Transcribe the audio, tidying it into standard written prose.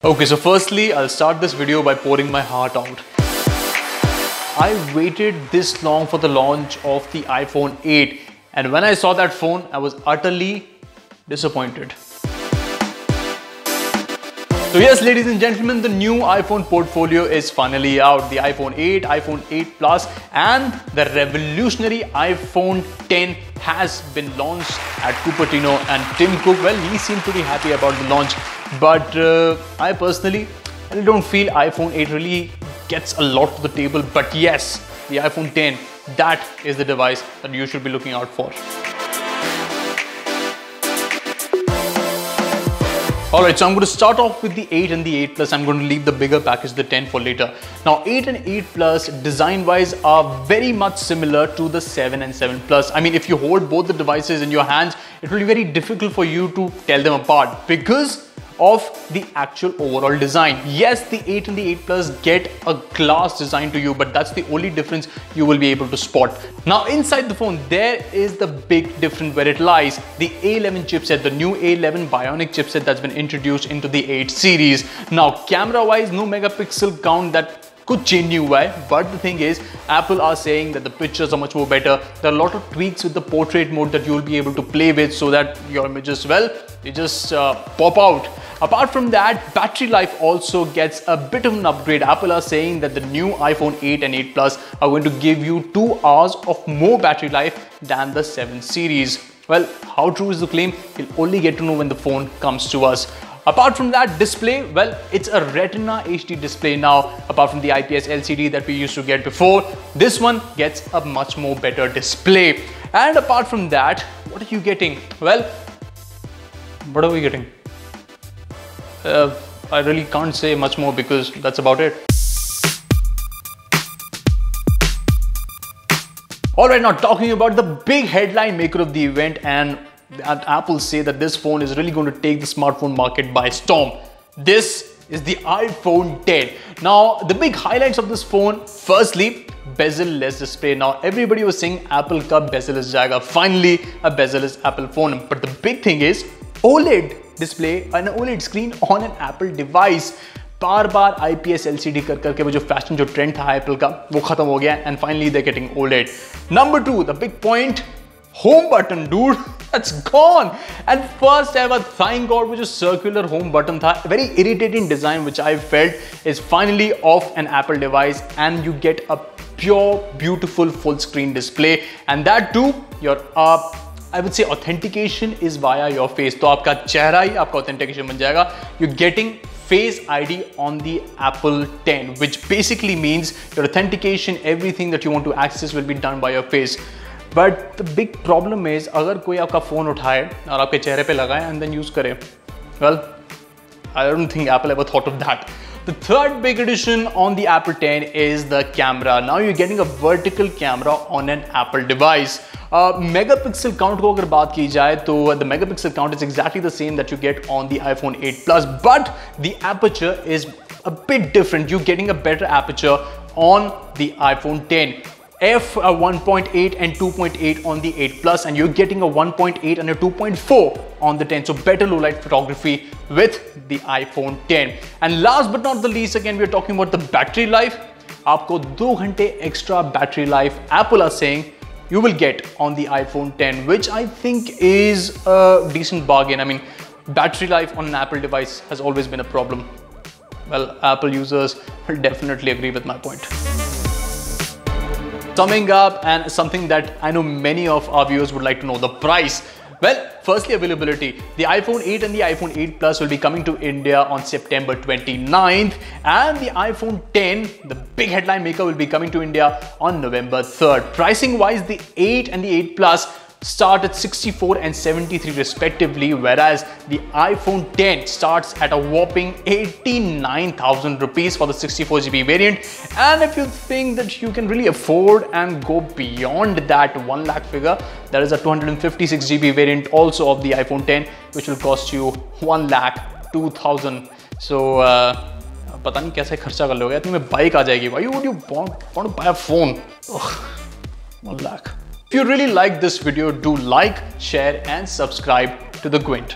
Okay, so firstly, I'll start this video by pouring my heart out. I waited this long for the launch of the iPhone 8, and when I saw that phone, I was utterly disappointed. So yes, ladies and gentlemen, the new iPhone portfolio is finally out. The iPhone 8, iPhone 8 Plus and the revolutionary iPhone 10 has been launched at Cupertino, and Tim Cook, well, he seemed pretty happy about the launch. But I personally don't feel iPhone 8 really gets a lot to the table. But yes, the iPhone 10, that is the device that you should be looking out for. Alright, so I'm going to start off with the 8 and the 8 Plus. I'm going to leave the bigger package, the 10, for later. Now, 8 and 8 Plus design-wise are very much similar to the 7 and 7 Plus. I mean, if you hold both the devices in your hands, it will be very difficult for you to tell them apart because of the actual overall design. Yes, the 8 and the 8 Plus get a glass design to you, but that's the only difference you will be able to spot. Now, inside the phone, there is the big difference where it lies. The A11 chipset, the new A11 Bionic chipset that's been introduced into the 8 series. Now, camera-wise, no megapixel count that could change UI, but the thing is, Apple are saying that the pictures are much more better. There are a lot of tweaks with the portrait mode that you will be able to play with so that your images, well, they just pop out. Apart from that, battery life also gets a bit of an upgrade. Apple are saying that the new iPhone 8 and 8 Plus are going to give you 2 hours of more battery life than the 7 series. Well, how true is the claim? You'll only get to know when the phone comes to us. Apart from that, display, well, it's a Retina HD display now. Apart from the IPS LCD that we used to get before, this one gets a much more better display. And apart from that, what are you getting? Well, what are we getting? I really can't say much more because that's about it. Alright, now talking about the big headline maker of the event, and Apple say that this phone is really going to take the smartphone market by storm. This is the iPhone 10. Now, the big highlights of this phone, firstly, bezel-less display. Now, everybody was saying Apple ka bezel-less jayega. Finally, a bezel-less Apple phone. But the big thing is OLED display, an OLED screen on an Apple device. Bar IPS LCD करके वो जो fashion जो trend था Apple का वो खत्म हो गया, and finally they're getting OLED. Number 2, the big point, home button, dude, that's gone. And first ever, thank God, which is circular home button tha, a very irritating design which I felt is finally off an Apple device, and you get a pure, beautiful full screen display, and that too, your I would say authentication is via your face. तो आपका चेहरा ही आपका authentication बन जाएगा. You're getting Face ID on the Apple 10, which basically means your authentication, everything that you want to access will be done by your face. But the big problem is, अगर कोई आपका phone उठाए और आपके चेहरे पे लगाए and then use करे, well, I don't think Apple ever thought of that. The third big addition on the Apple 10 is the camera. Now you're getting a vertical camera on an Apple device. Megapixel count को अगर बात की जाए तो the megapixel count is exactly the same that you get on the iPhone 8 Plus, but the aperture is a bit different. You're getting a better aperture on the iPhone 10. f1.8 and 2.8 on the 8 Plus, and you're getting a 1.8 and a 2.4 on the 10. So better low light photography with the iPhone 10. And last but not the least, again, we're talking about the battery life. आपको 2 घंटे extra battery life Apple are saying you will get on the iPhone 10, which I think is a decent bargain. I mean, battery life on an Apple device has always been a problem. Well, Apple users will definitely agree with my point. Summing up, and something that I know many of our viewers would like to know, the price. Well, firstly, availability. The iPhone 8 and the iPhone 8 Plus will be coming to India on September 29th, and the iPhone 10, the big headline maker, will be coming to India on November 3rd. Pricing wise, the 8 and the 8 Plus start at 64 and 73 respectively, whereas the iPhone 10 starts at a whopping 89,000 rupees for the 64GB variant. And if you think that you can really afford and go beyond that 1 lakh figure, there is a 256GB variant also of the iPhone 10, which will cost you 1,02,000. So पता नहीं कैसे खर्चा कर लोगे, इतनी में bike आ जाएगी. Why would you want to buy a phone? Ugh, 1 lakh. If you really like this video, do like, share and subscribe to the Quint.